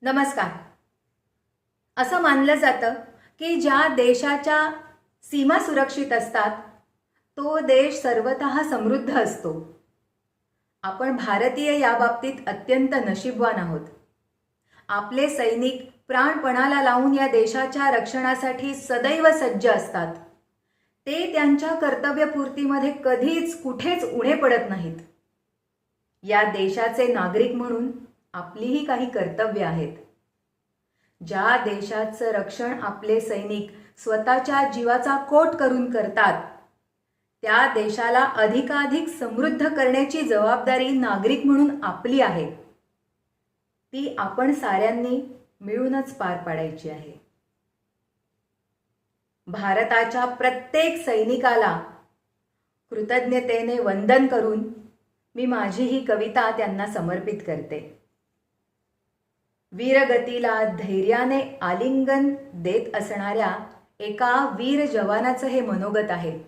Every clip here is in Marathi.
नमस्कार. असं मानलं जातं की ज्या देशाच्या सीमा सुरक्षित असतात तो देश सर्वतः समृद्ध असतो. आपण भारतीय या बाबतीत अत्यंत नशीबवान आहोत. आपले सैनिक प्राणपणाला लावून या देशाच्या रक्षणासाठी सदैव सज्ज असतात. ते त्यांच्या कर्तव्यपूर्तीमध्ये कधीच कुठेच उणे पडत नाहीत. या देशाचे नागरिक म्हणून आपलीही काही कर्तव्य आहेत. ज्या देशाचं रक्षण आपले सैनिक स्वतःच्या जीवाचा कोट करून करतात त्या देशाला अधिकाधिक समृद्ध करण्याची जबाबदारी नागरिक म्हणून आपली आहे. ती आपण साऱ्यांनी मिळूनच पार पाडायची आहे. भारताच्या प्रत्येक सैनिकाला कृतज्ञतेने वंदन करून मी माझी ही कविता त्यांना समर्पित करते. वीरगतीला धैर्याने आलिंगन देत असणाऱ्या एका वीर जवानाचं हे मनोगत आहे.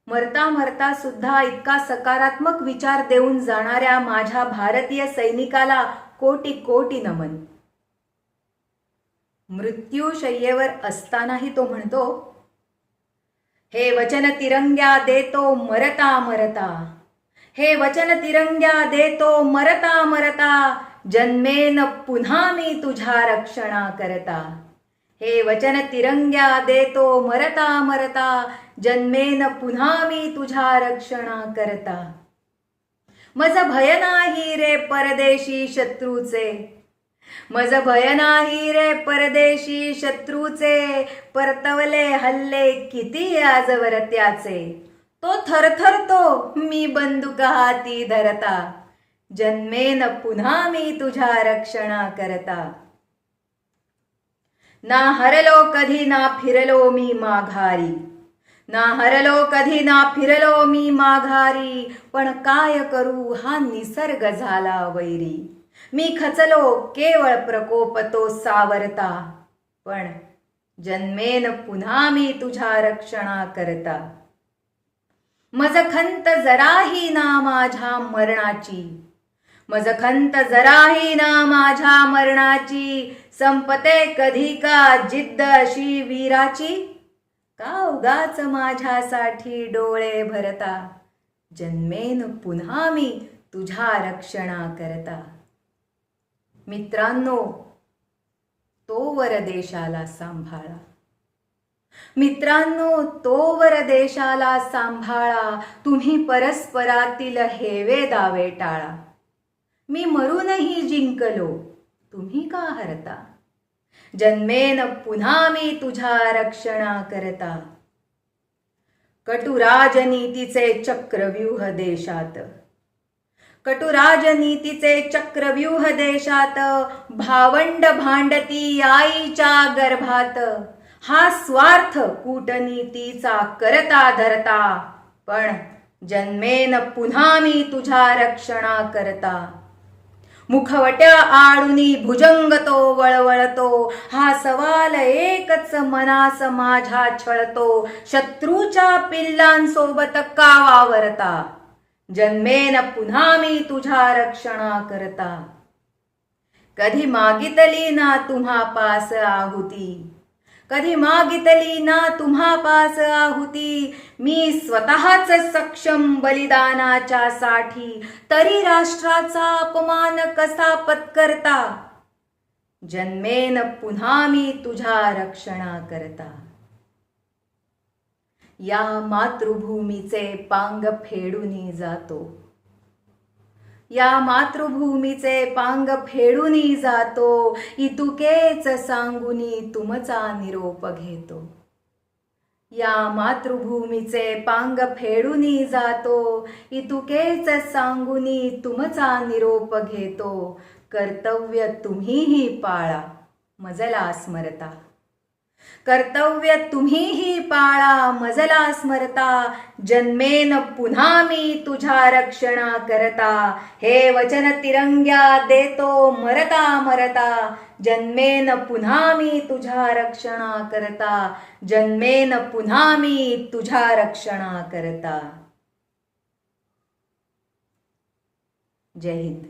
मरता मरता सुद्धा इतका सकारात्मक विचार देऊन जाणाऱ्या माझ्या भारतीय सैनिकाला कोटी कोटी नमन. मृत्यूशय्येवर असतानाही तो म्हणतो, हे वचन तिरंग्या देतो मरता मरता, हे वचन तिरंग्या देतो मरता मरता, जन्मेन पुन्हा मी तुझ्या रक्षणा करता. हे वचन तिरंग्या देतो मरता मरता, जन्मेन पुन्हा मी तुझ्या रक्षणा करता. मज भय नाही रे परदेशी शत्रूचे, मज भय नाही रे परदेशी शत्रूचे, परतवले हल्ले किती आजवर त्याचे. तो थरथरतो मी बंदूक हाती धरता, जन्मेन पुन्हा मी तुझ्या रक्षणा करता. ना हरलो कधी ना फिरलो मी माघारी, ना हरलो कधी ना फिरलो मी माघारी, पण काय करू हा निसर्ग झाला वैरी. मी खचलो केवळ प्रकोप तो सावरता, पण जन्मेन पुन्हा मी तुझ्या रक्षणा करता. मज खंत जराही ना माझ्या मरणाची, मज खंत जराही ना माझ्या मरणाची, संपते कधी का जिद्द अशी वीराची. का उगाच माझ्यासाठी डोळे भरता, जन्मेन पुन्हा मी तुझ्या रक्षणा करता. मित्रांनो, तोवर देशाला सांभाळा. मित्रांनो, तोवर देशाला सांभाळा. तुम्ही परस्परातील हेवे दावे टाळा. मी मरूनही जिंकलो, तुम्ही का हरता, जन्मेन पुन्हा मी तुझ्या रक्षणा करता. कटु राजनीतीचे चक्रव्यूह देशात, कटु राजनीतीचे चक्रव्यूह देशात, भावंड भांडती आईच्या गर्भात. हा स्वार्थ कूटनीतीचा करता धरता, पण जन्मेन पुन्हा मी तुझ्या रक्षणा करता. मुखवट्या आडुनी भुजंग तो वळवळतो, हा सवाल एकच मनास माझ्या छळतो. शत्रूच्या पिल्लांसोबत का वावरता, जन्मेन पुन्हा मी तुझ्या रक्षणा करता. कधी मागितली ना तुम्हा पास आहुती, कधी मागितली ना तुम्हा पास आहुती. मी स्वतःच सक्षम बलिदानाच्या साठी, तरी राष्ट्राचा अपमान कसा पत्करता, जन्मेन पुन्हा मी तुझ्या रक्षणा करता. या मातृभूमीचे पांग फेडून जातो, या मातृभूमीचे पांग फेडून जातो. इतुकेच सांगुनी तुमचा निरोप घेतो. या मातृभूमीचे पांग फेडून जातो, इतुकेच सांगुनी तुमचा निरोप घेतो. कर्तव्य तुम्हीही पाळा मजला स्मरता, कर्तव्य तुम्हीही पाळा मजला स्मरता. जन्मेन पुन्हा मी तुझ्या रक्षणा करता. हे वचन तिरंग्या देतो मरता मरता, जन्मेन पुन्हा मी तुझ्या रक्षणा करता. जन्मेन पुन्हा मी तुझ्या रक्षणा करता. जय हिंद.